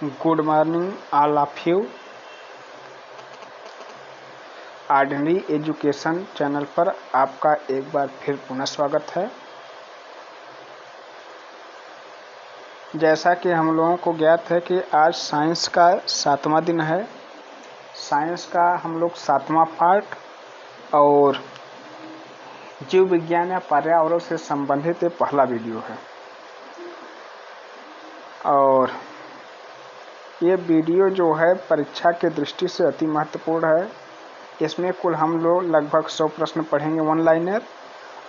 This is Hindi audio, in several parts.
Good morning all of you. Ordinary education channel पर आपका एक बार फिर पुनः स्वागत है। जैसा कि हम लोगों को ज्ञात है कि आज साइंस का 7वां दिन है। साइंस का हम लोग 7वां पार्ट और जीव विज्ञान या पर्यावरण से संबंधित ये पहला वीडियो है। और ये वीडियो जो है परीक्षा के दृष्टि से अति महत्वपूर्ण है। इसमें कुल हम लोग लगभग 100 प्रश्न पढ़ेंगे वन लाइनर,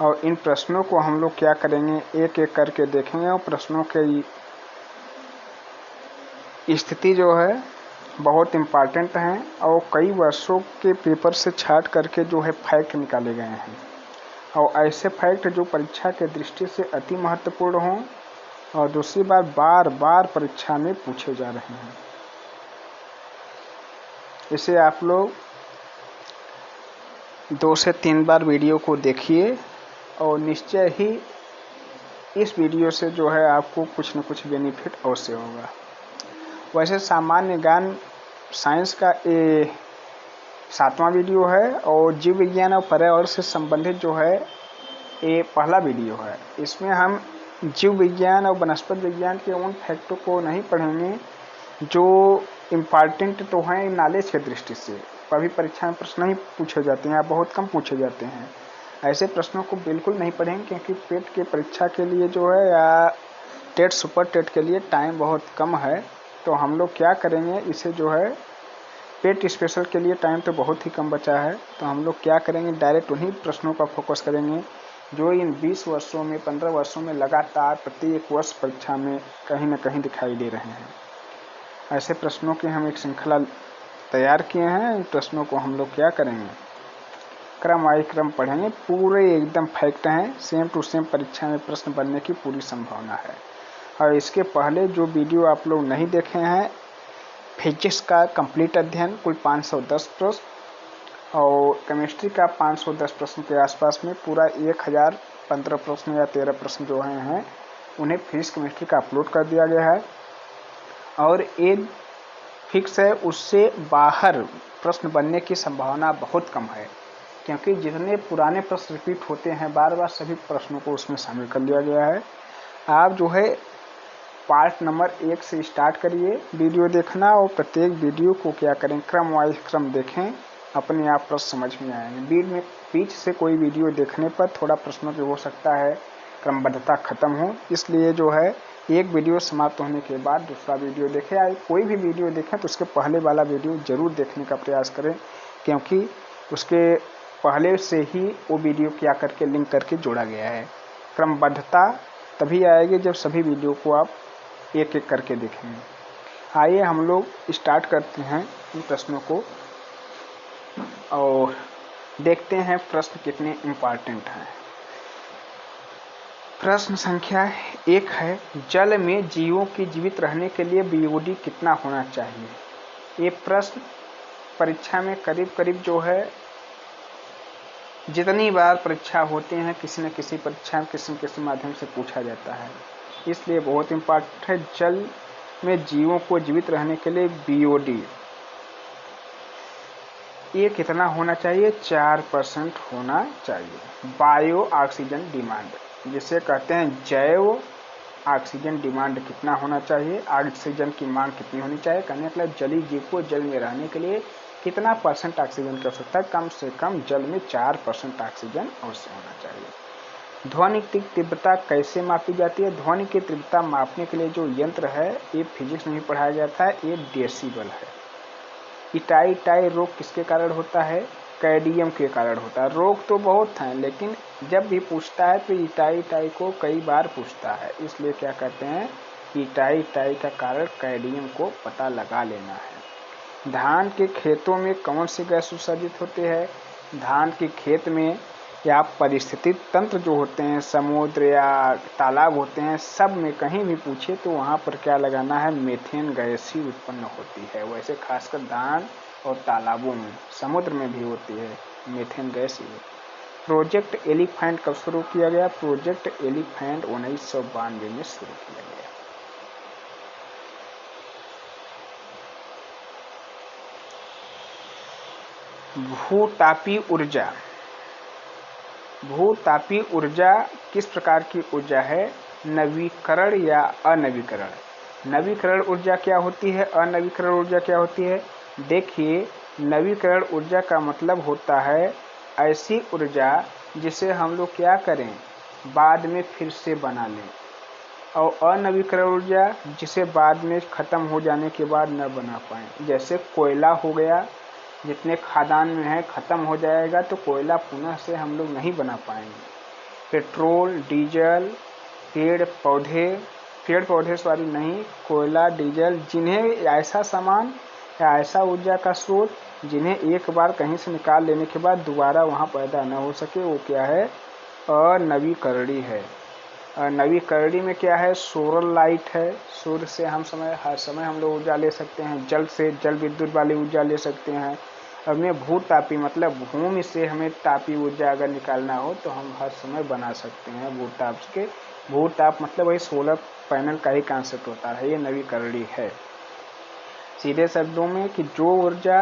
और इन प्रश्नों को हम लोग क्या करेंगे, एक एक करके देखेंगे और प्रश्नों की स्थिति जो है बहुत इम्पॉर्टेंट हैं और कई वर्षों के पेपर से छांट करके जो है फैक्ट निकाले गए हैं, और ऐसे फैक्ट जो परीक्षा के दृष्टि से अति महत्वपूर्ण हों और दूसरी बार बार परीक्षा में पूछे जा रहे हैं। इसे आप लोग 2 से 3 बार वीडियो को देखिए और निश्चय ही इस वीडियो से जो है आपको कुछ न कुछ बेनिफिट अवश्य होगा। वैसे सामान्य ज्ञान साइंस का ये 7वां वीडियो है और जीव विज्ञान और पर्यावरण से संबंधित जो है ये पहला वीडियो है। इसमें हम जीव विज्ञान और वनस्पति विज्ञान के उन फैक्टों को नहीं पढ़ेंगे जो इम्पॉर्टेंट तो हैं नॉलेज के दृष्टि से। कभी परीक्षा में प्रश्न नहीं पूछे जाते हैं या बहुत कम पूछे जाते हैं। ऐसे प्रश्नों को बिल्कुल नहीं पढ़ेंगे क्योंकि टेट के परीक्षा के लिए जो है या टेट सुपर टेट के लिए टाइम बहुत कम है। तो हम लोग क्या करेंगे, इसे जो है पेट स्पेशल के लिए टाइम तो बहुत ही कम बचा है, तो हम लोग क्या करेंगे, डायरेक्ट उन्हीं प्रश्नों का फोकस करेंगे जो इन 20 वर्षों में 15 वर्षों में लगातार प्रत्येक वर्ष परीक्षा में कहीं न कहीं दिखाई दे रहे हैं। ऐसे प्रश्नों की हम एक श्रृंखला तैयार किए हैं। इन प्रश्नों को हम लोग क्या करेंगे, क्रम वाइज क्रम पढ़ेंगे। पूरे एकदम फैक्ट हैं, सेम टू सेम परीक्षा में प्रश्न बनने की पूरी संभावना है। और इसके पहले जो वीडियो आप लोग नहीं देखे हैं, फिजिक्स का कंप्लीट अध्ययन कुल 510 प्रश्न और केमिस्ट्री का 510 प्रश्न के आसपास में पूरा 1015 प्रश्न या 13 प्रश्न जो हैं उन्हें फिजिक्स केमिस्ट्री का अपलोड कर दिया गया है। और ये फिक्स है, उससे बाहर प्रश्न बनने की संभावना बहुत कम है क्योंकि जितने पुराने प्रश्न रिपीट होते हैं बार बार सभी प्रश्नों को उसमें शामिल कर लिया गया है। आप जो है पार्ट नंबर 1 से स्टार्ट करिए वीडियो देखना और प्रत्येक वीडियो को क्या करें, क्रम वाइज क्रम देखें, अपने आप प्रश्न समझ में आएंगे। बीच से कोई वीडियो देखने पर थोड़ा प्रश्नों की हो सकता है क्रमबद्धता खत्म हो, इसलिए जो है एक वीडियो समाप्त होने के बाद दूसरा वीडियो देखें। या कोई भी वीडियो देखें तो उसके पहले वाला वीडियो जरूर देखने का प्रयास करें क्योंकि उसके पहले से ही वो वीडियो क्या करके लिंक करके जोड़ा गया है। क्रमबद्धता तभी आएगी जब सभी वीडियो को आप एक एक करके देखेंगे। आइए हम लोग स्टार्ट करते हैं इन प्रश्नों को और देखते हैं प्रश्न कितने इम्पॉर्टेंट हैं। प्रश्न संख्या 1 है, जल में जीवों की जीवित रहने के लिए बीओडी कितना होना चाहिए। ये प्रश्न परीक्षा में करीब करीब जो है जितनी बार परीक्षा होती हैं किसी न किसी परीक्षा में किसी न किसी माध्यम से पूछा जाता है, इसलिए बहुत इम्पोर्टेंट है। जल में जीवों को जीवित रहने के लिए बीओडी ये कितना होना चाहिए, 4% होना चाहिए। बायो ऑक्सीजन डिमांड जिसे कहते हैं जैव ऑक्सीजन डिमांड कितना होना चाहिए, ऑक्सीजन की मांग कितनी होनी चाहिए, कहने का मतलब जलीय जीव को जल में रहने के लिए कितना % ऑक्सीजन की आवश्यकता है। कम से कम जल में 4% ऑक्सीजन अवश्य होना चाहिए। ध्वनि की तीव्रता कैसे मापी जाती है, ध्वनि की तीव्रता मापने के लिए जो यंत्र है ये फिजिक्स में भी पढ़ाया जाता है, ये डेसिबल है। इटाई रोग किसके कारण होता है, कैडियम के कारण होता है। रोग तो बहुत हैं लेकिन जब भी पूछता है तो इटाई को कई बार पूछता है, इसलिए क्या कहते हैं, इटाई का कारण कैडियम को पता लगा लेना है। धान के खेतों में कौन सी गैस उत्सर्जित होती है, धान के खेत में या परिस्थिति तंत्र जो होते हैं, समुद्र या तालाब होते हैं, सब में कहीं भी पूछे तो वहाँ पर क्या लगाना है, मीथेन गैस ही उत्पन्न होती है। वैसे खासकर धान और तालाबों में, समुद्र में भी होती है मीथेन गैस ही। प्रोजेक्ट एलिफेंट कब शुरू किया गया, प्रोजेक्ट एलिफेंट 1992 में शुरू किया गया। भूतापीय ऊर्जा। भूतापीय ऊर्जा किस प्रकार की ऊर्जा है? नवीकरण या अनवीकरण। नवीकरण ऊर्जा क्या होती है, अनवीकरण ऊर्जा क्या होती है? देखिए, नवीकरण ऊर्जा का मतलब होता है ऐसी ऊर्जा जिसे हम लोग क्या करें, बाद में फिर से बना लें। और अनवीकरण ऊर्जा जिसे बाद में खत्म हो जाने के बाद न बना पाए। जैसे कोयला हो गया, जितने खदान में है खत्म हो जाएगा तो कोयला पुनः से हम लोग नहीं बना पाएंगे। पेट्रोल, डीजल, पेड़ पौधे सॉरी नहीं, कोयला, डीजल, जिन्हें ऐसा सामान या ऐसा ऊर्जा का स्रोत जिन्हें एक बार कहीं से निकाल लेने के बाद दोबारा वहाँ पैदा न हो सके, वो क्या है? अनवीकरणीय है। नवीकरणीय में क्या है? सोलर लाइट है, सूर्य से हम हर समय हम लोग ऊर्जा ले सकते हैं। जल से जल विद्युत वाली ऊर्जा ले सकते हैं। अब में भूतापी मतलब भूमि से हमें तापी ऊर्जा अगर निकालना हो तो हम हर समय बना सकते हैं भूताप के। भूताप मतलब वही सोलर पैनल का ही कॉन्सेप्ट होता है, ये नवीकरणीय है। सीधे शब्दों में कि जो ऊर्जा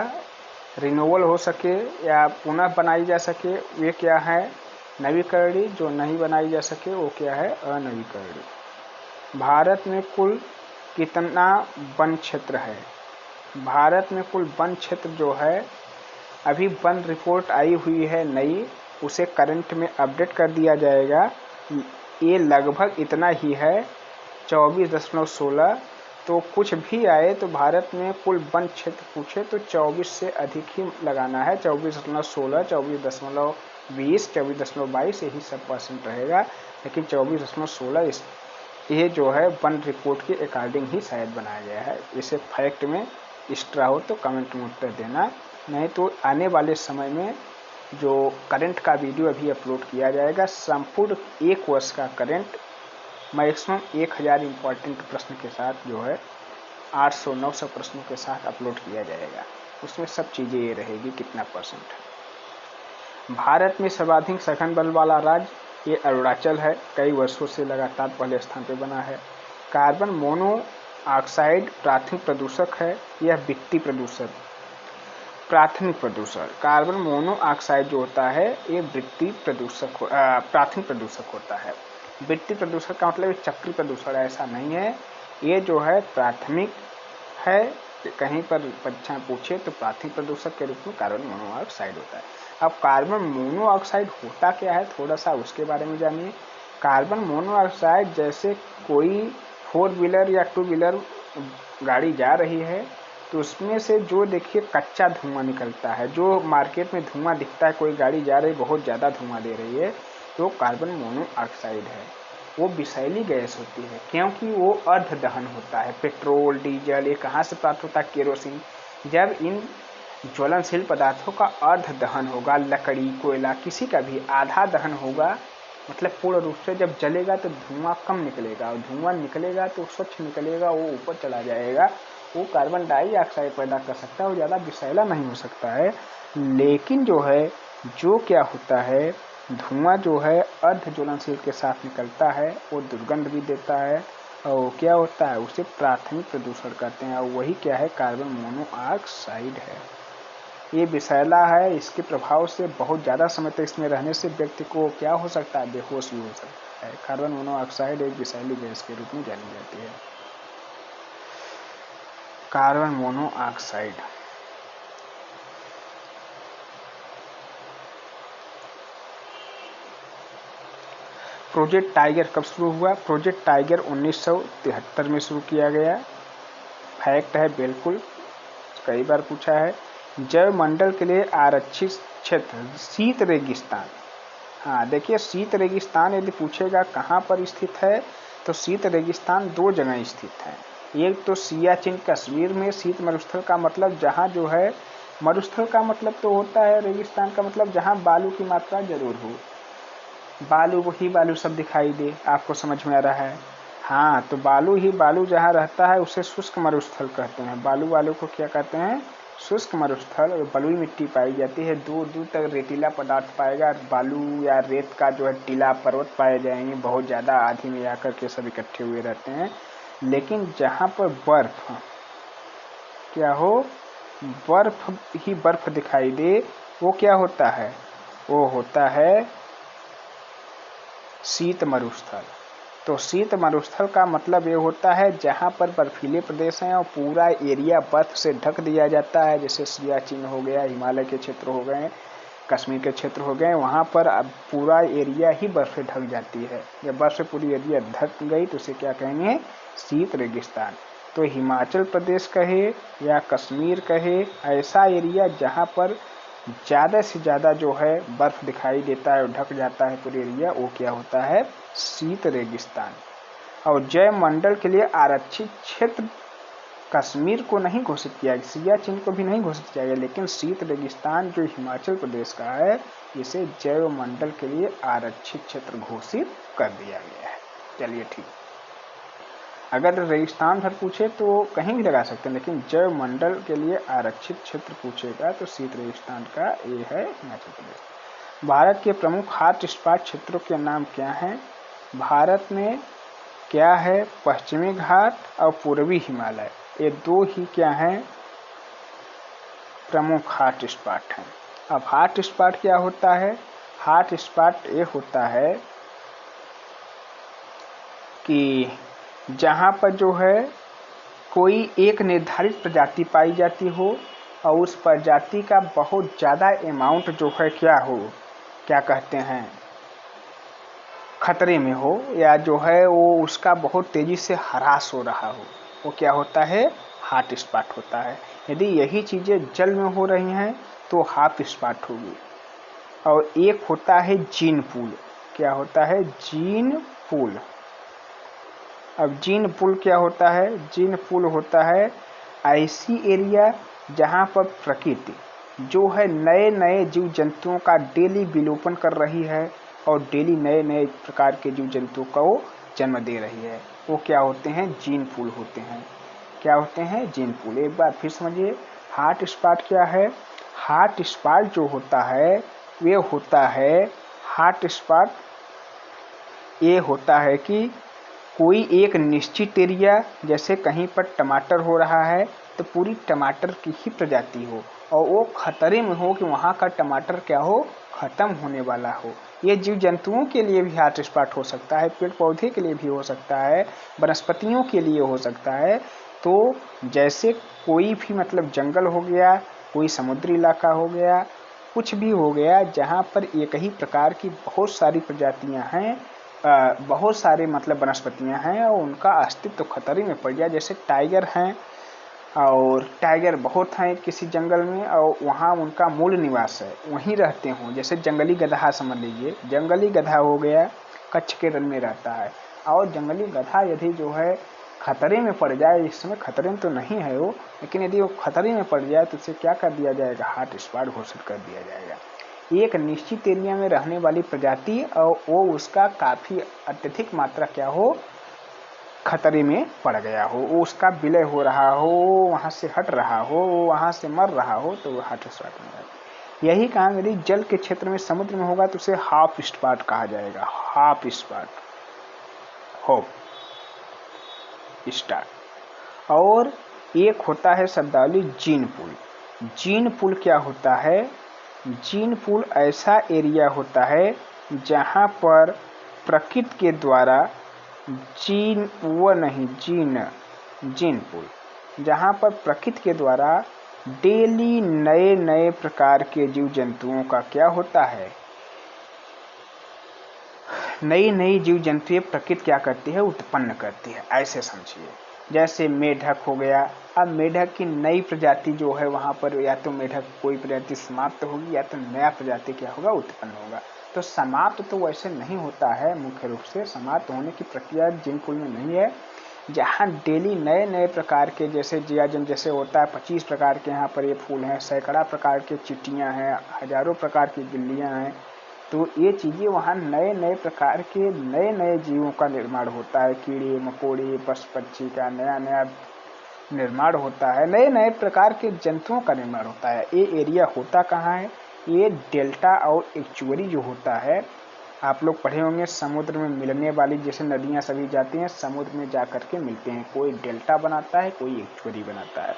रिन्यूएबल हो सके या पुनः बनाई जा सके, वे क्या है? नवीकरणीय। जो नहीं बनाई जा सके वो क्या है? अनवीकरणीय। भारत में कुल कितना वन क्षेत्र है? भारत में कुल वन क्षेत्र जो है, अभी वन रिपोर्ट आई हुई है नई, उसे करंट में अपडेट कर दिया जाएगा। ये लगभग इतना ही है, 24.16। तो कुछ भी आए तो भारत में कुल वन क्षेत्र पूछे तो 24 से अधिक ही लगाना है। 24.16, 24.20, 24.22 यही सब परसेंट रहेगा, लेकिन 24.16 ये जो है वन रिपोर्ट के अकॉर्डिंग ही शायद बनाया गया है। इसे फैक्ट में एक्स्ट्रा हो तो कमेंट में उत्तर देना, नहीं तो आने वाले समय में जो करंट का वीडियो अभी अपलोड किया जाएगा, संपूर्ण 1 वर्ष का करंट मैक्सिमम 1000 इम्पॉर्टेंट प्रश्न के साथ जो है 800-900 प्रश्नों के साथ अपलोड किया जाएगा। उसमें सब चीज़ें ये रहेगी कितना परसेंट है। भारत में सर्वाधिक सघन बल वाला राज्य ये अरुणाचल है, कई वर्षों से लगातार पहले स्थान पर बना है। कार्बन मोनोऑक्साइड प्राथमिक प्रदूषक है, यह वित्तीय प्रदूषक। प्राथमिक प्रदूषण कार्बन मोनोऑक्साइड जो होता है ये वृत्तीय प्रदूषक प्राथमिक प्रदूषक होता है। वृत्तीय प्रदूषण का मतलब चक्रीय प्रदूषण ऐसा नहीं है, ये जो है प्राथमिक है। कहीं पर परीक्षा पूछे तो प्राथमिक प्रदूषक के रूप में कार्बन मोनोऑक्साइड होता है। अब कार्बन मोनोऑक्साइड होता क्या है, थोड़ा सा उसके बारे में जानिए। कार्बन मोनोऑक्साइड जैसे कोई 4 व्हीलर या 2 व्हीलर गाड़ी जा रही है तो उसमें से जो देखिए कच्चा धुआं निकलता है, जो मार्केट में धुआं दिखता है, कोई गाड़ी जा रही बहुत ज़्यादा धुआं दे रही है तो कार्बन मोनोऑक्साइड है। वो विषैली गैस होती है क्योंकि वो अर्ध दहन होता है। पेट्रोल, डीजल ये कहाँ से प्राप्त होता है? केरोसिन। जब इन ज्वलनशील पदार्थों का अर्ध दहन होगा, लकड़ी, कोयला किसी का भी आधा दहन होगा, मतलब पूर्ण रूप से जब जलेगा तो धुआं कम निकलेगा, और धुआं निकलेगा तो स्वच्छ निकलेगा, वो ऊपर चला जाएगा, वो कार्बन डाइऑक्साइड पैदा कर सकता है, वो ज़्यादा विषैला नहीं हो सकता है। लेकिन जो है जो क्या होता है, धुआं जो है अर्ध ज्वलनशील के साथ निकलता है, वो दुर्गंध भी देता है और क्या होता है उसे प्राथमिक प्रदूषण कहते हैं, और वही क्या है? कार्बन मोनोऑक्साइड है। ये विषैला है, इसके प्रभाव से बहुत ज़्यादा समय तक इसमें रहने से व्यक्ति को क्या हो सकता है? बेहोश भी हो सकता है। कार्बन मोनोऑक्साइड एक विषैली गैस के रूप में जानी जाती है। कार्बन मोनोऑक्साइड प्रोजेक्ट टाइगर कब शुरू हुआ? प्रोजेक्ट टाइगर 1973 में शुरू किया गया। फैक्ट है बिल्कुल, कई बार पूछा है। जैव मंडल के लिए आरक्षित क्षेत्र शीत रेगिस्तान। हाँ देखिए, शीत रेगिस्तान यदि पूछेगा कहाँ पर स्थित है तो शीत रेगिस्तान 2 जगह स्थित है। एक तो सियाचिन कश्मीर में शीत मरुस्थल का मतलब जहाँ जो है, मरुस्थल का मतलब तो होता है, रेगिस्तान का मतलब जहाँ बालू की मात्रा जरूर हो, बालू ही बालू सब दिखाई दे। आपको समझ में आ रहा है? हाँ, तो बालू ही बालू जहाँ रहता है उसे शुष्क मरुस्थल कहते हैं। बालू वालू को क्या कहते हैं? शुष्क मरुस्थल। बलुई मिट्टी पाई जाती है, दूर दूर तक रेतीला पदार्थ पाएगा। बालू या रेत का जो है टीला पर्वत पाए जाएंगे, बहुत ज़्यादा आधी में आकर के सब इकट्ठे हुए रहते हैं। लेकिन जहाँ पर बर्फ क्या हो, बर्फ ही बर्फ दिखाई दे, वो क्या होता है? वो होता है शीत मरुस्थल। तो शीत मरुस्थल का मतलब ये होता है जहाँ पर बर्फीले प्रदेश हैं और पूरा एरिया बर्फ से ढक दिया जाता है, जैसे सियाचिन हो गया, हिमालय के क्षेत्र हो गए, कश्मीर के क्षेत्र हो गए, वहाँ पर अब पूरा एरिया ही बर्फ से ढक जाती है। जब बर्फ से पूरी एरिया ढक गई तो उसे क्या कहेंगे? शीत रेगिस्तान। तो हिमाचल प्रदेश कहे या कश्मीर कहे, ऐसा एरिया जहाँ पर ज़्यादा से ज़्यादा जो है बर्फ दिखाई देता है और ढक जाता है पूरी एरिया, वो क्या होता है? शीत रेगिस्तान। और जैव मंडल के लिए आरक्षित क्षेत्र कश्मीर को नहीं घोषित किया गया, सियाचिन को भी नहीं घोषित किया गया, लेकिन शीत रेगिस्तान जो हिमाचल प्रदेश का है, इसे जैव मंडल के लिए आरक्षित क्षेत्र घोषित कर दिया गया है। चलिए ठीक, अगर रेगिस्तान भर पूछे तो कहीं भी लगा सकते हैं, लेकिन जैव मंडल के लिए आरक्षित क्षेत्र पूछेगा तो शीत रेगिस्तान का ये है हिमाचल प्रदेश। भारत के प्रमुख हॉट स्पॉट क्षेत्रों के नाम क्या हैं? भारत में क्या है? पश्चिमी घाट और पूर्वी हिमालय, ये दो ही क्या हैं? प्रमुख हॉट स्पॉट हैं। अब हॉट स्पॉट क्या होता है? हॉट स्पॉट ये होता है कि जहाँ पर जो है कोई एक निर्धारित प्रजाति पाई जाती हो और उस प्रजाति का बहुत ज़्यादा अमाउंट जो है क्या हो, क्या कहते हैं, खतरे में हो, या जो है वो उसका बहुत तेज़ी से ह्रास हो रहा हो, वो क्या होता है? हॉट स्पॉट होता है। यदि यही चीज़ें जल में हो रही हैं तो हॉट स्पॉट होगी। और एक होता है जीन पूल। क्या होता है? Gene pool. अब जीन पूल क्या होता है? जीन पूल होता है ऐसी एरिया जहाँ पर प्रकृति जो है नए नए जीव जंतुओं का डेली विलोपन कर रही है और डेली नए नए प्रकार के जीव जंतुओं को जन्म दे रही है, वो क्या होते हैं? जीन पूल होते हैं। क्या होते हैं? Gene pool. एक बार फिर समझिए, हॉट स्पॉट क्या है? हॉट स्पॉट जो होता है वे होता है, हॉट स्पॉट ये होता है कि कोई एक निश्चित एरिया, जैसे कहीं पर टमाटर हो रहा है तो पूरी टमाटर की ही प्रजाति हो और वो खतरे में हो कि वहाँ का टमाटर क्या हो? खत्म होने वाला हो। ये जीव जंतुओं के लिए भी हॉट स्पॉट हो सकता है, पेड़ पौधे के लिए भी हो सकता है, वनस्पतियों के लिए हो सकता है। तो जैसे कोई भी मतलब जंगल हो गया, कोई समुद्री इलाका हो गया, कुछ भी हो गया जहाँ पर एक ही प्रकार की बहुत सारी प्रजातियाँ हैं, बहुत सारे मतलब वनस्पतियाँ हैं और उनका अस्तित्व खतरे में पड़ जाए। जैसे टाइगर हैं और टाइगर बहुत हैं किसी जंगल में और वहाँ उनका मूल निवास है, वहीं रहते हों। जैसे जंगली गधा समझ लीजिए, जंगली गधा हो गया, कच्छ के रण में रहता है और जंगली गधा यदि जो है खतरे में पड़ जाए, इस समय खतरे में तो नहीं है वो, लेकिन यदि वो खतरे में पड़ जाए तो उसे क्या कर दिया जाएगा? हॉट स्पॉट घोषित कर दिया जाएगा। एक निश्चित एरिया में रहने वाली प्रजाति और वो उसका काफ़ी अत्यधिक मात्रा क्या हो? खतरे में पड़ गया हो, वो उसका विलय हो रहा हो, वहाँ से हट रहा हो, वहाँ से मर रहा हो, तो वो हॉट स्पॉट में है। यही काम यदि जल के क्षेत्र में, समुद्र में होगा तो उसे हॉट स्पॉट कहा जाएगा। Hot spot, hot spot. और एक होता है शब्दावली जीन पूल। जीन पूल क्या होता है? जीन पूल ऐसा एरिया होता है जहाँ पर प्रकृति के द्वारा जीन पूल, जहाँ पर प्रकृति के द्वारा डेली नए नए प्रकार के जीव जंतुओं का क्या होता है? नई नई जीव जंतुएं प्रकृति क्या करती है? उत्पन्न करती है। ऐसे समझिए, जैसे मेढक हो गया। अब मेढक की नई प्रजाति जो है वहाँ पर, या तो मेढक कोई प्रजाति समाप्त होगी या तो नया प्रजाति क्या होगा? उत्पन्न होगा। तो समाप्त तो वैसे नहीं होता है, मुख्य रूप से समाप्त होने की प्रक्रिया जीन पूल में नहीं है। जहाँ डेली नए नए प्रकार के, जैसे जियाजन जैसे होता है 25 प्रकार के यहाँ पर ये फूल हैं, सैकड़ा प्रकार के चींटियाँ हैं, हजारों प्रकार की बिल्लियाँ हैं, तो ये चीज़ें वहाँ नए नए प्रकार के नए नए जीवों का निर्माण होता है। कीड़े मकोड़े पशु पक्षी का नया नया निर्माण होता है, नए नए प्रकार के जंतुओं का निर्माण होता है। ये एरिया होता कहाँ है? ये डेल्टा और एक्चुअरी जो होता है, आप लोग पढ़े होंगे, समुद्र में मिलने वाली जैसे नदियाँ सभी जाती हैं, समुद्र में जा कर के मिलते हैं, कोई डेल्टा बनाता है, कोई एक्चुअरी बनाता है।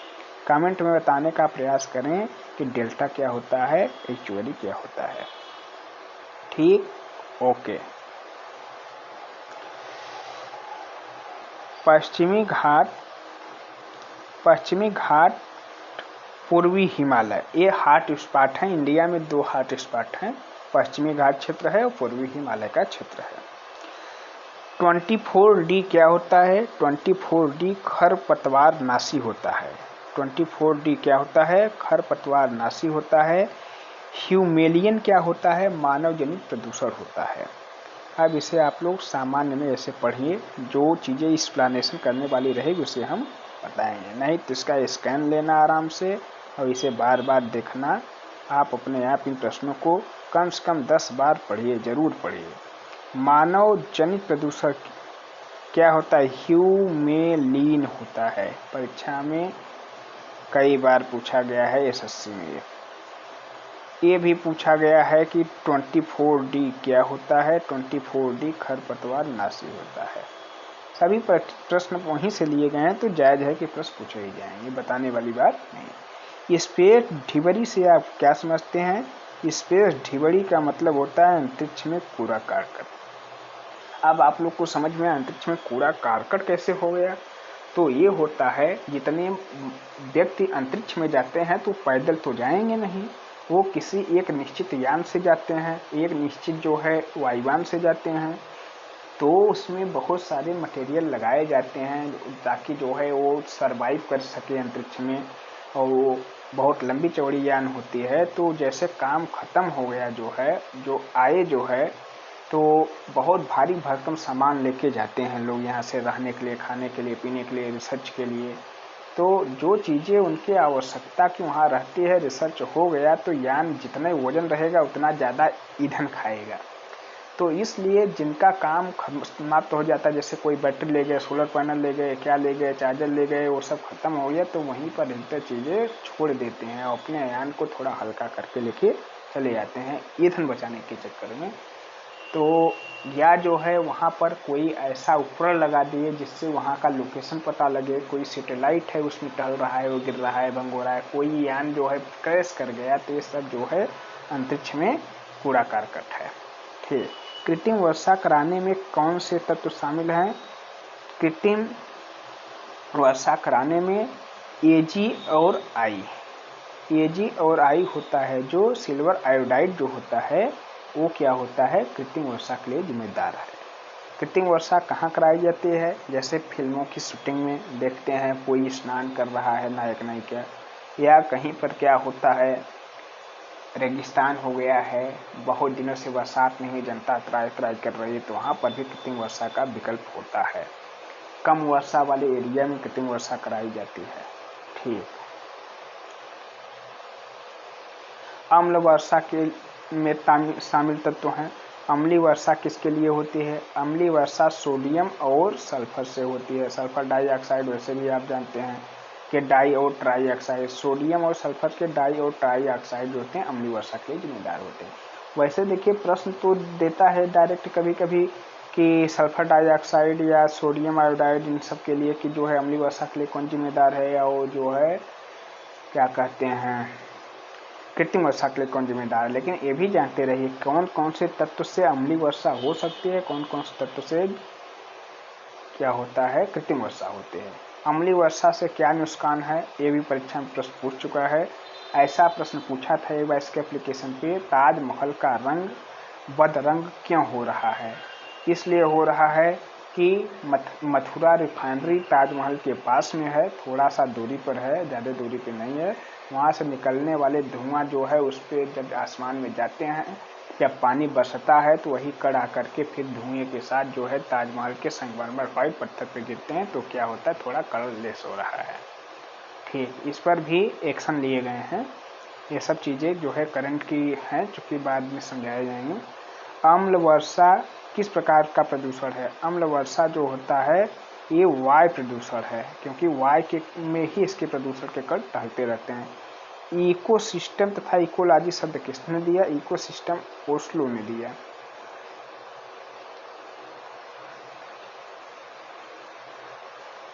कमेंट में बताने का प्रयास करें कि डेल्टा क्या होता है, एस्चुअरी क्या होता है। ठीक, ओके। पश्चिमी घाट पूर्वी हिमालय, ये हॉट स्पॉट है। इंडिया में 2 हॉट स्पॉट हैं, पश्चिमी घाट क्षेत्र है और पूर्वी हिमालय का क्षेत्र है। 24D क्या होता है? 24D खरपतवार नाशी होता है। 24D क्या होता है? खरपतवार नाशी होता है। ह्यूमेलियन क्या होता है? मानव जनित प्रदूषण होता है। अब इसे आप लोग सामान्य में ऐसे पढ़िए, जो चीज़ें एक्सप्लेनेशन करने वाली रहेगी उसे हम बताएंगे, नहीं तो इसका स्कैन लेना आराम से और इसे बार बार देखना। आप अपने आप इन प्रश्नों को कम से कम 10 बार पढ़िए, जरूर पढ़िए। मानव जनित प्रदूषण क्या होता है? ह्यूमेलिन होता है। परीक्षा में कई बार पूछा गया है, एसएससी में ये भी पूछा गया है कि 24D क्या होता है? 24D खरपतवार नाशी होता है। सभी प्रश्न वहीं से लिए गए हैं, तो जायज है कि प्रश्न पूछे ही जाएंगे, बताने वाली बात नहीं। स्पेस ढिबरी से आप क्या समझते हैं? स्पेस ढिबरी का मतलब होता है अंतरिक्ष में कूड़ा करकट। अब आप लोग को समझ में अंतरिक्ष में कूड़ा करकट कैसे हो गया? तो ये होता है, जितने व्यक्ति अंतरिक्ष में जाते हैं तो पैदल तो जाएंगे नहीं, वो किसी एक निश्चित यान से जाते हैं, एक निश्चित जो है वायुयान से जाते हैं। तो उसमें बहुत सारे मटेरियल लगाए जाते हैं ताकि जो है वो सरवाइव कर सके अंतरिक्ष में, और वो बहुत लंबी चौड़ी यान होती है। तो जैसे काम खत्म हो गया जो आए तो बहुत भारी भरकम सामान लेके जाते हैं लोग यहाँ से, रहने के लिए, खाने के लिए, पीने के लिए, रिसर्च के लिए। तो जो चीज़ें उनकी आवश्यकता की वहाँ रहती है, रिसर्च हो गया तो यान जितना वजन रहेगा उतना ज़्यादा ईंधन खाएगा। तो इसलिए जिनका काम समाप्त हो जाता है, जैसे कोई बैटरी ले गए, सोलर पैनल ले गए, क्या ले गए, चार्जर ले गए, वो सब खत्म हो गया, तो वहीं पर रहते चीज़ें छोड़ देते हैं और अपने यान को थोड़ा हल्का करके लेके चले जाते हैं ईंधन बचाने के चक्कर में। तो या जो है वहाँ पर कोई ऐसा उपकरण लगा दिए जिससे वहाँ का लोकेशन पता लगे, कोई सैटेलाइट है उसमें टहल रहा है, वो गिर रहा है, भंग हो रहा है, कोई यान जो है क्रैश कर गया, तो ये सब जो है अंतरिक्ष में कूड़ा करकट है। ठीक, कृत्रिम वर्षा कराने में कौन से तत्व शामिल हैं? कृत्रिम वर्षा कराने में Ag और I, Ag और I होता है। जो सिल्वर आयोडाइड जो होता है वो क्या होता है? कृत्रिम वर्षा के लिए जिम्मेदार है। कृत्रिम वर्षा कहाँ कराई जाती है? जैसे फिल्मों की शूटिंग में देखते हैं, कोई स्नान कर रहा है नायक नायिका, या कहीं पर क्या होता है, रेगिस्तान हो गया है, बहुत दिनों से बरसात नहीं, जनता त्राही त्राही कर रही है, तो वहाँ पर भी कृत्रिम वर्षा का विकल्प होता है। कम वर्षा वाले एरिया में कृत्रिम वर्षा कराई जाती है। ठीक, अम्ल वर्षा के में शामिल तत्व हैं। अम्लीय वर्षा किसके लिए होती है? अम्लीय वर्षा सोडियम और सल्फर से होती है। सल्फर डाइऑक्साइड वैसे भी आप जानते हैं कि डाई और ट्राई ऑक्साइड, सोडियम और सल्फर के डाई और ट्राई ऑक्साइड जो होते हैं अम्लीय वर्षा के लिए जिम्मेदार होते हैं। वैसे देखिए प्रश्न तो देता है डायरेक्ट कभी कभी कि सल्फर डाइऑक्साइड या सोडियम आयोडाइड इन सब के लिए कि जो है अम्लीय वर्षा के लिए कौन जिम्मेदार है, या वो जो है क्या कहते हैं कृत्रिम वर्षा के लिए कौन जिम्मेदार है। लेकिन ये भी जानते रहिए कौन कौन से तत्व से अम्लीय वर्षा हो सकती है, कौन कौन से तत्व से क्या होता है, कृत्रिम वर्षा होती है। अम्लीय वर्षा से क्या नुकसान है, ये भी परीक्षा में प्रश्न पूछ चुका है। ऐसा प्रश्न पूछा था एक बार इसके एप्लीकेशन पे, ताजमहल का रंग बदरंग क्यों हो रहा है? इसलिए हो रहा है कि मथुरा रिफाइनरी ताजमहल के पास में है, थोड़ा सा दूरी पर है, ज़्यादा दूरी पे नहीं है। वहाँ से निकलने वाले धुआं जो है उस पर जब आसमान में जाते हैं, जब पानी बरसता है तो वही कण आकर के फिर धुएं के साथ जो है ताजमहल के संगमरमर व्हाइट पत्थर पे गिरते हैं, तो क्या होता है, थोड़ा कलरलेस हो रहा है। ठीक, इस पर भी एक्शन लिए गए हैं। ये सब चीज़ें जो है करंट की हैं, चूँकि बाद में समझाए जाएंगे। अम्ल वर्षा किस प्रकार का प्रदूषण है? अम्ल वर्षा जो होता है ये वायु प्रदूषण है, क्योंकि वायु के में ही इसके प्रदूषण के कण टहलते रहते हैं। इकोसिस्टम तथा इकोलॉजी शब्द किसने दिया? इकोसिस्टम ओस्लो ने दिया।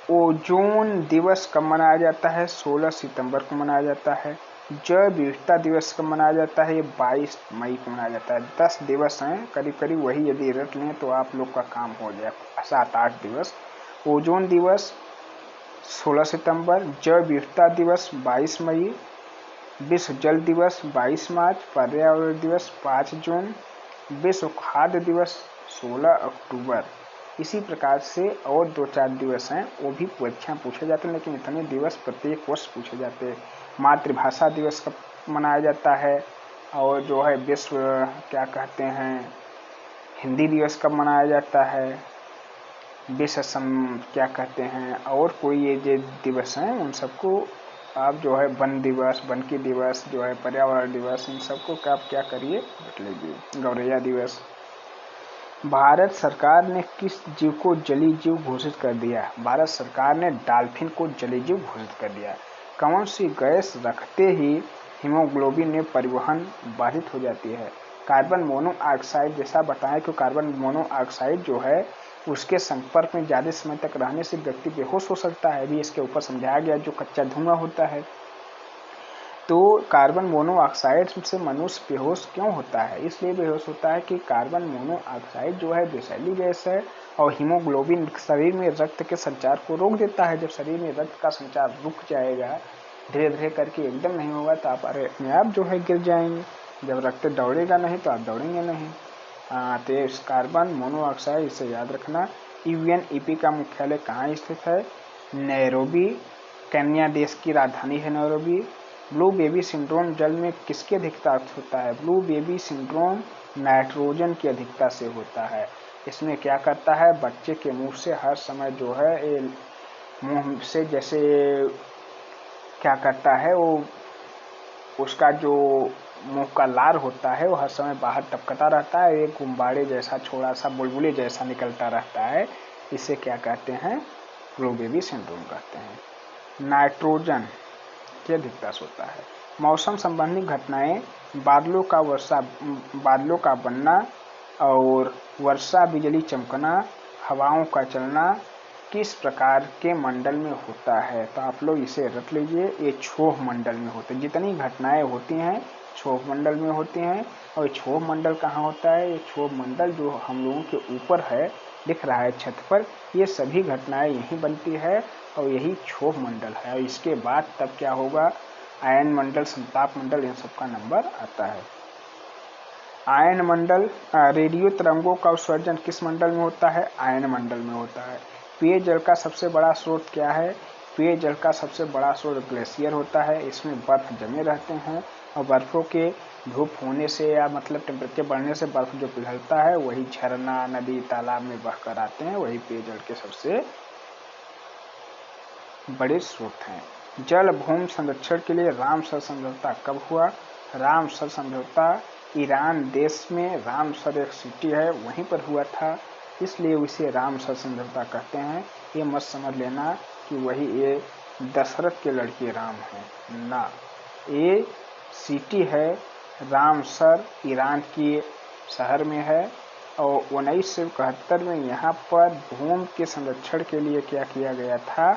ओजोन दिवस कब मनाया जाता है? 16 सितंबर को मनाया जाता है। जैव विविधता दिवस कब मनाया जाता है? ये 22 मई को मनाया जाता है। 10 दिवस हैं करीब करीब, वही यदि रट लें तो आप लोग का काम हो जाए। 7-8 दिवस। ओजोन दिवस 16 सितंबर, जैव विविधता दिवस 22 मई, विश्व जल दिवस 22 मार्च, पर्यावरण दिवस 5 जून, विश्व खाद्य दिवस 16 अक्टूबर। इसी प्रकार से और 2-4 दिवस हैं, वो भी परीक्षा पूछे जाते हैं, लेकिन इतने दिवस प्रत्येक वर्ष पूछे जाते हैं। मातृभाषा दिवस कब मनाया जाता है? और जो है विश्व क्या कहते हैं हिंदी दिवस कब मनाया जाता है? विश्व क्या कहते हैं और कोई ये जो दिवस हैं उन सबको आप जो है वन दिवस, वनकी दिवस, जो है पर्यावरण दिवस, इन सबको आप क्या करिए रख लीजिए। गौरैया दिवस। भारत सरकार ने किस जीव को जलीय जीव घोषित कर दिया? भारत सरकार ने डॉल्फिन को जलीय जीव घोषित कर दिया। कौन सी गैस रखते ही हीमोग्लोबिन में परिवहन बाधित हो जाती है? Carbon monoxide. जैसा बताएं कि कार्बन मोनोऑक्साइड जो है उसके संपर्क में ज्यादा समय तक रहने से व्यक्ति बेहोश हो सकता है, भी इसके ऊपर समझाया गया। जो कच्चा धुआं होता है, तो कार्बन मोनोऑक्साइड से मनुष्य बेहोश क्यों होता है? इसलिए बेहोश होता है कि कार्बन मोनोऑक्साइड जो है विषैली गैस है और हीमोग्लोबिन शरीर में रक्त के संचार को रोक देता है। जब शरीर में रक्त का संचार रुक जाएगा, धीरे धीरे करके एकदम नहीं होगा, तो आप अपने आप जो है गिर जाएंगे। जब रक्त दौड़ेगा नहीं तो आप दौड़ेंगे नहीं। तो इस कार्बन मोनोऑक्साइड, इसे याद रखना। यूएनईपी का मुख्यालय कहाँ स्थित है? नैरोबी, केन्या देश की राजधानी है नैरोबी। ब्लू बेबी सिंड्रोम जल में किसकी अधिकता से होता है? ब्लू बेबी सिंड्रोम नाइट्रोजन की अधिकता से होता है। इसमें क्या करता है, बच्चे के मुंह से हर समय जो है मुंह से जैसे क्या करता है, वो उसका जो मुंह का लार होता है वो हर समय बाहर टपकता रहता है, एक गुब्बारे जैसा छोटा सा बुलबुले जैसा निकलता रहता है। इसे क्या कहते हैं? ब्लू बेबी सिंड्रोम कहते हैं। नाइट्रोजन की अधिकता से होता है। मौसम संबंधी घटनाएं, बादलों का बनना और वर्षा, बिजली चमकना, हवाओं का चलना किस प्रकार के मंडल में होता है? तो आप लोग इसे रख लीजिए, ये क्षोभ मंडल में होते हैं। जितनी घटनाएं होती हैं क्षोभ मंडल में होती हैं। और क्षोभ मंडल कहाँ होता है? ये क्षोभ मंडल जो हम लोगों के ऊपर है, दिख रहा है छत पर, ये सभी घटनाएं यहीं बनती है और यही क्षोभ मंडल है। और इसके बाद तब क्या होगा? आयन मंडल, संताप मंडल, इन सबका नंबर आता है। आयन मंडल, रेडियो तरंगों का उत्सर्जन किस मंडल में होता है? आयन मंडल में होता है। पेयजल का सबसे बड़ा स्रोत क्या है? पेयजल का सबसे बड़ा स्रोत ग्लेशियर होता है। इसमें बर्फ जमे रहते हैं और बर्फों के धूप होने से या मतलब टेम्परेचर बढ़ने से बर्फ जो पिघलता है वही झरना, नदी, तालाब में बहकर आते हैं। वही पेयजल के सबसे बड़े स्रोत हैं। जल भूमि संरक्षण के लिए रामसर समझौता कब हुआ? रामसर समझौता ईरान देश में, रामसर एक सिटी है, वहीं पर हुआ था, इसलिए उसे रामसर समझौता कहते हैं। ये मत समझ लेना कि वही ये दशरथ के लड़के राम हैं, ना, ये सिटी है रामसर, ईरान की शहर में है। और 1971 में यहाँ पर भूमि के संरक्षण के लिए क्या किया गया था?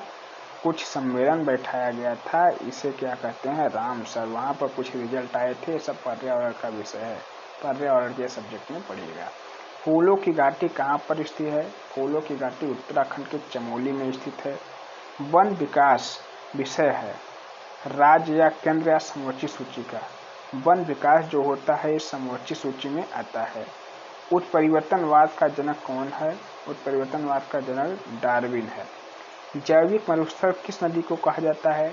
कुछ सम्मेलन बैठाया गया था। इसे क्या कहते हैं? रामसर। वहाँ पर कुछ रिजल्ट आए थे। सब पर्यावरण का विषय है, पर्यावरण के सब्जेक्ट में पढ़िएगा। फूलों की घाटी कहाँ पर स्थित है? फूलों की घाटी उत्तराखंड के चमोली में स्थित है। वन विकास विषय है राज्य या केंद्र या समोच्च सूची का। वन विकास जो होता है समोच्च सूची में आता है। उत्परिवर्तनवाद का जनक कौन है? उत्परिवर्तनवाद का जनक डार्विन है। जैविक मरुस्थल किस नदी को कहा जाता है?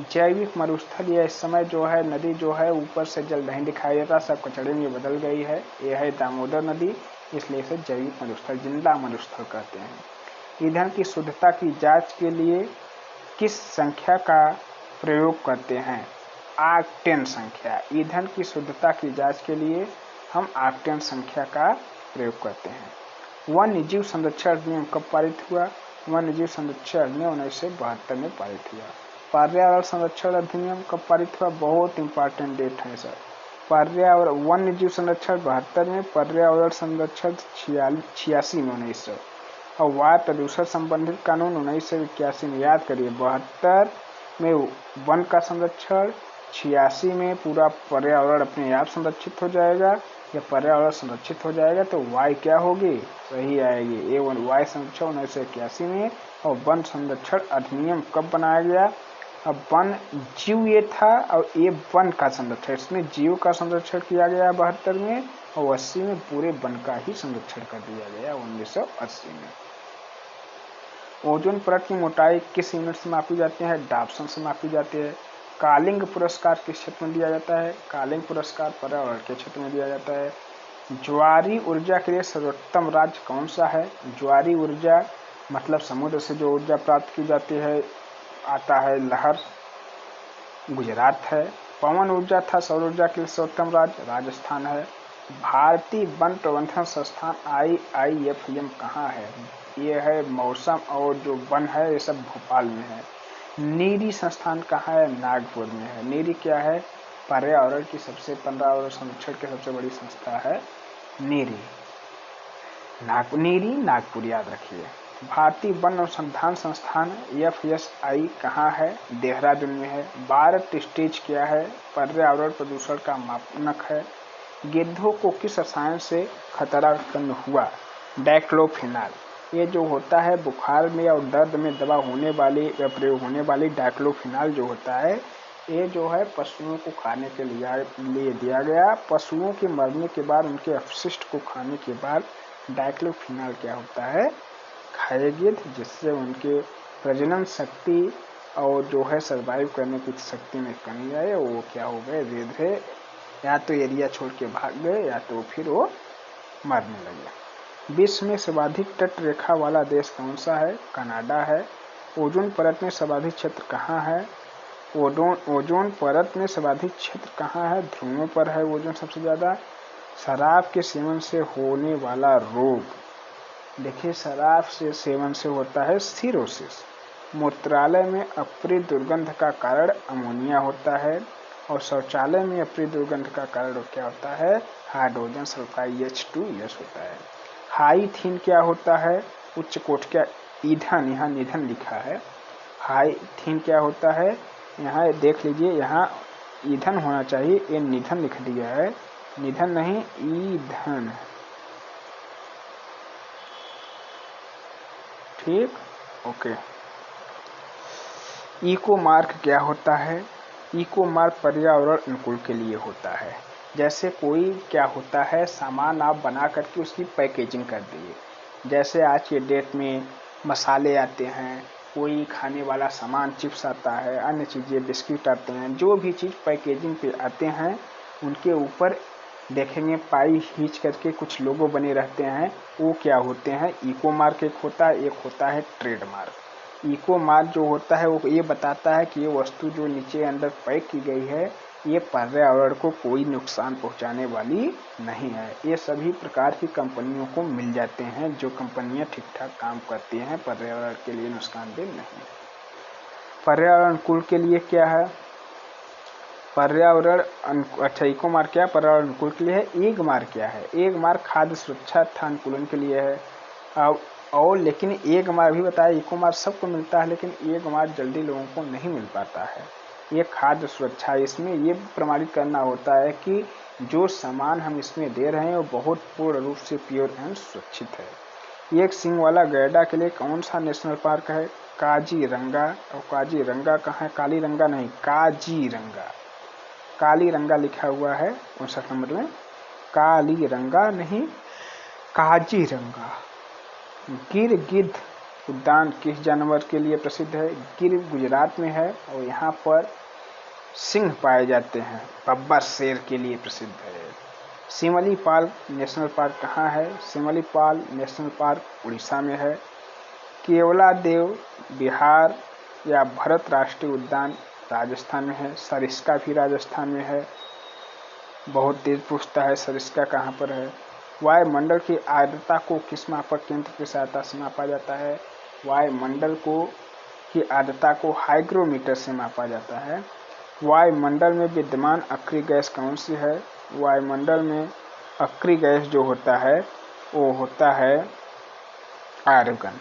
जैविक मरुस्थल, यह इस समय जो है नदी जो है ऊपर से जल नहीं दिखाई देता, सब कचड़े में बदल गई है। यह है दामोदर नदी, इसलिए इसे जैविक मरुस्थल, जिंदा मरुस्थल कहते हैं। ईंधन की शुद्धता की जांच के लिए किस संख्या का प्रयोग करते हैं? ऑक्टेन संख्या। ईंधन की शुद्धता की जांच के लिए हम ऑक्टेन संख्या का प्रयोग करते हैं। वन्य जीव संरक्षण अधिनियम कब पारित हुआ? वन्य जीव संरक्षण अधिनियम 1972 में पारित हुआ। पर्यावरण संरक्षण अधिनियम कब पारित हुआ? बहुत इंपॉर्टेंट डेट है सर। पर्यावरण, वन्य जीव संरक्षण 72 में, पर्यावरण संरक्षण 86 में 1900। और वायु प्रदूषण संबंधित कानून 1981 में, याद करिए। 72 में वन का संरक्षण, 86 में पूरा पर्यावरण अपने आप संरक्षित हो जाएगा। जब पर्यावरण संरक्षित हो जाएगा तो वायु क्या होगी, सही आएगी। ये वायु संरक्षण 1981 में। और वन संरक्षण अधिनियम कब बनाया गया, अब वन जीव ये था और ये वन का संरक्षण, इसमें जीव का संरक्षण किया गया 72 में, और 80 में पूरे वन का ही संरक्षण कर दिया गया 1980 में। ओजोन परत की मोटाई किस यूनिट से मापी जाती है, डाप्सन से मापी जाती है। कालिंग पुरस्कार किस क्षेत्र में दिया जाता है, कालिंग पुरस्कार पर्यावरण के क्षेत्र में दिया जाता है। ज्वारी ऊर्जा के लिए सर्वोत्तम राज्य कौन सा है, ज्वारी ऊर्जा मतलब समुद्र से जो ऊर्जा प्राप्त की जाती है आता है लहर, गुजरात है। पवन ऊर्जा था सौर ऊर्जा के लिए सर्वोत्तम राज्य, राजस्थान है। भारतीय वन प्रबंधन संस्थान IIFM कहाँ है, ये है मौसम और जो वन है ये सब भोपाल में है। नीरी संस्थान कहाँ है, नागपुर में है। नीरी क्या है, पर्यावरण की सबसे पर्यावरण संरक्षण की सबसे बड़ी संस्था है नीरी, नीरी नागपुर, याद रखिए। भारतीय वन अनुसंधान संस्थान FSI कहाँ है, देहरादून में है। भारत स्टेज क्या है, पर्यावरण प्रदूषण का मापनक है। गिद्धों को किस रसायन से खतरा उत्पन्न हुआ, डाइक्लोफिनाल। ये जो होता है बुखार में और दर्द में दवा होने वाली या प्रयोग होने वाली डाइक्लोफिनाल जो होता है, ये जो है पशुओं को खाने के लिए दिया गया। पशुओं के मरने के बाद उनके अपशिष्ट को खाने के बाद डाइक्लोफिनाल क्या होता है, खाएगी, जिससे उनके प्रजनन शक्ति और जो है सर्वाइव करने की शक्ति में कमी आए। वो क्या हो गए, धीरे धीरे या तो एरिया छोड़ के भाग गए या तो फिर वो मरने लगे। विश्व में सर्वाधिक तट रेखा वाला देश कौन सा है, कनाडा है। ओजोन परत में सर्वाधिक क्षेत्र कहाँ है, ओजोन परत में सर्वाधिक क्षेत्र कहाँ है, ध्रुवों पर है ओजोन सबसे ज्यादा। शराब के सेवन से होने वाला रोग, देखिए शराब से सेवन से होता है सिरोसिस। मूत्रालय में अप्रिय दुर्गंध का कारण अमोनिया होता है, और शौचालय में अप्रिय दुर्गंध का कारण क्या होता है, हाइड्रोजन सल्फाइड H2S होता है। हाई थीन क्या होता है, उच्च कोटि का ईंधन, यहाँ निधन लिखा है। हाई थीन क्या होता है, यहाँ देख लीजिए, यहाँ ईंधन होना चाहिए, ये निधन लिख दिया है, निधन नहीं ईंधन, ठीक, ओके। इको मार्क क्या होता है, इको मार्क पर्यावरण अनुकूल के लिए होता है। जैसे कोई क्या होता है, सामान आप बना करके उसकी पैकेजिंग कर दिए, जैसे आज के डेट में मसाले आते हैं, कोई खाने वाला सामान चिप्स आता है, अन्य चीज़ें बिस्किट आते हैं, जो भी चीज़ पैकेजिंग पे आते हैं उनके ऊपर देखेंगे पाई खींच करके कुछ लोगो बने रहते हैं, वो क्या होते हैं, इको मार्क एक होता है, एक होता है ट्रेडमार्क। इको मार्क जो होता है वो ये बताता है कि ये वस्तु जो नीचे अंदर पैक की गई है ये पर्यावरण को कोई नुकसान पहुंचाने वाली नहीं है। ये सभी प्रकार की कंपनियों को मिल जाते हैं, जो कंपनियां ठीक ठाक काम करती हैं, पर्यावरण के लिए नुकसानदेह नहीं। पर्यावरण अनुकूल के लिए क्या है, पर्यावरण अच्छा इको मार्क क्या है, पर्यावरण अनुकूल के लिए है। एग मार्क क्या है, एग मार्क खाद्य सुरक्षा तथा अनुकूलन के लिए है। और लेकिन एग मार्क भी बताया, इको मार्क सबको मिलता है लेकिन एग मार्क जल्दी लोगों को नहीं मिल पाता है। ये खाद्य सुरक्षा, इसमें ये प्रमाणित करना होता है कि जो सामान हम इसमें दे रहे हैं वो बहुत पूर्ण रूप से प्योर एंड सुरक्षित है। एक सींग वाला गैंडा के लिए कौन सा नेशनल पार्क है, काजीरंगा। और काजीरंगा कहाँ है, कालीरंगा नहीं, काजीरंगा, कालीरंगा लिखा हुआ है 59 नंबर में, कालीरंगा नहीं काजीरंगा। गिर गिद्ध उद्यान किस जानवर के लिए प्रसिद्ध है, गिर गुजरात में है और यहाँ पर सिंह पाए जाते हैं, बब्बर शेर के लिए प्रसिद्ध है। सिमलीपाल नेशनल पार्क कहाँ है, सिमलीपाल नेशनल पार्क उड़ीसा में है। केवलादेव बिहार या भरत राष्ट्रीय उद्यान राजस्थान में है। सरिस्का भी राजस्थान में है, बहुत तेज पूछता है सरिस्का कहाँ पर है। वायुमंडल की आर्द्रता को किस मापक यंत्र की सहायता से मापा जाता है, वायुमंडल की आर्द्रता को हाइग्रोमीटर से मापा जाता है। वायुमंडल में विद्यमान अक्रिय गैस कौन सी है, वायुमंडल में अक्रिय गैस जो होता है वो होता है आर्गन।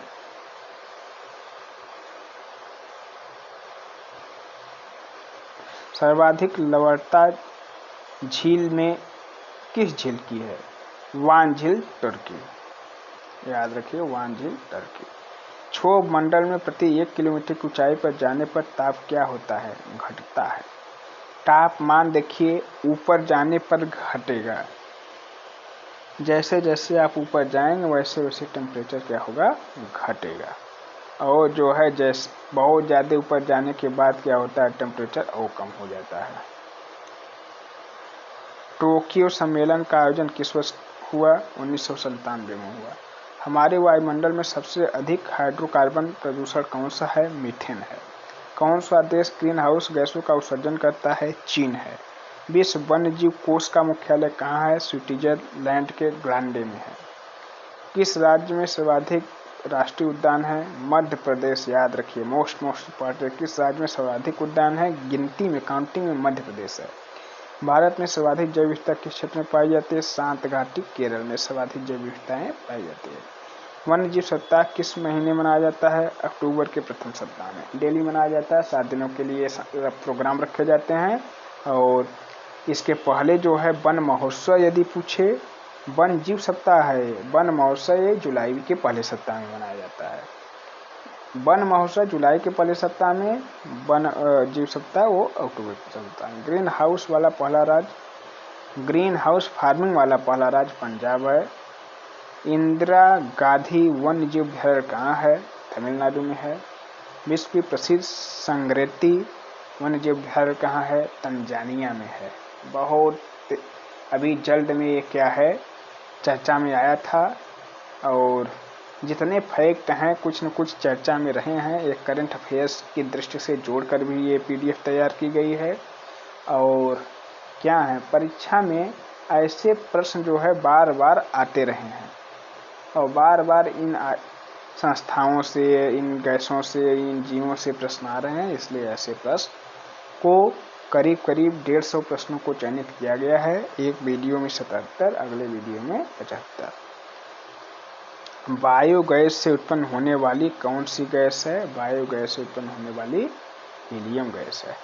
सर्वाधिक लवणता झील में किस झील की है? वान झील, तुर्की। याद रखिए, वान झील, तुर्की। क्षोभ मंडल में प्रति 1 किलोमीटर की ऊंचाई पर जाने पर ताप क्या होता है? घटता है। तापमान देखिए ऊपर जाने पर घटेगा, जैसे जैसे आप ऊपर जाएंगे वैसे वैसे टेम्परेचर क्या होगा? घटेगा। और जो है जैसे बहुत ज़्यादा ऊपर जाने के बाद क्या होता है? टेम्परेचर और कम हो जाता है। टोक्यो सम्मेलन का आयोजन किस वर्ष हुआ? 1997 में हुआ। हमारे वायुमंडल में सबसे अधिक हाइड्रोकार्बन प्रदूषण कौन सा है? मीथेन है। कौन सा देश ग्रीन हाउस गैसों का उत्सर्जन करता है? चीन है। विश्व वन्यजीव कोष का मुख्यालय कहाँ है? स्विट्जरलैंड के ग्रांडे में है। किस राज्य में सर्वाधिक राष्ट्रीय उद्यान है? मध्य प्रदेश। याद रखिए, मोस्ट इम्पोर्टेंट, किस राज्य में सर्वाधिक उद्यान है? गिनती में, काउंटिंग में मध्य प्रदेश है। भारत में सर्वाधिक जैव विविधता किस क्षेत्र में पाई जाती है? शांत घाटी, केरल में सर्वाधिक जैव विविधताएं पाई जाती है। वन्यजीव सप्ताह किस महीने मनाया जाता है? अक्टूबर के प्रथम सप्ताह में। डेली मनाया जाता है, 7 दिनों के लिए प्रोग्राम रखे जाते हैं। और इसके पहले जो है वन महोत्सव, यदि पूछे, वन जीव सप्ताह है, वन महोत्सव ये जुलाई के पहले सप्ताह में मनाया जाता है। वन महोत्सव जुलाई के पहले सप्ताह में, वन जीव सप्ताह वो अक्टूबर के सप्ताह में। ग्रीन हाउस वाला पहला राज्य, ग्रीन हाउस फार्मिंग वाला पहला राज्य पंजाब है। इंदिरा गांधी वन्य जीव अभयारण्य कहाँ है? तमिलनाडु में है। विश्व की प्रसिद्ध संगरेती वन्य जीव अभयारण्य कहाँ है? तंजानिया में है। बहुत अभी जल्द में ये क्या है, चर्चा में आया था। और जितने फैक्ट हैं कुछ न कुछ चर्चा में रहे हैं। एक करंट अफेयर्स की दृष्टि से जोड़कर भी ये PDF तैयार की गई है। और क्या है, परीक्षा में ऐसे प्रश्न जो है बार बार आते रहे हैं और बार बार इन संस्थाओं से, इन गैसों से, इन जीवों से प्रश्न आ रहे हैं। इसलिए ऐसे प्रश्न को करीब करीब 150 प्रश्नों को चयनित किया गया है। एक वीडियो में 77, अगले वीडियो में 75। बायोगैस से उत्पन्न होने वाली कौन सी गैस है? बायोगैस से उत्पन्न होने वाली हीलियम गैस है।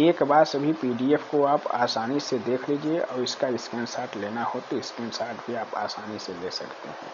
एक बार सभी PDF को आप आसानी से देख लीजिए और इसका स्क्रीनशॉट लेना हो तो स्क्रीनशॉट भी आप आसानी से ले सकते हैं।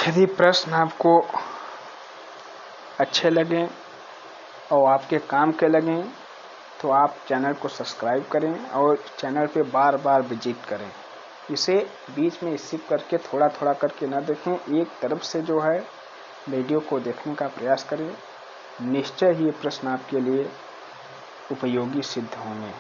यदि प्रश्न आपको अच्छे लगें और आपके काम के लगें तो आप चैनल को सब्सक्राइब करें और चैनल पे बार बार विजिट करें। इसे बीच में स्किप करके थोड़ा थोड़ा करके ना देखें, एक तरफ से जो है वीडियो को देखने का प्रयास करें। निश्चय ही ये प्रश्न आपके लिए उपयोगी सिद्ध होंगे।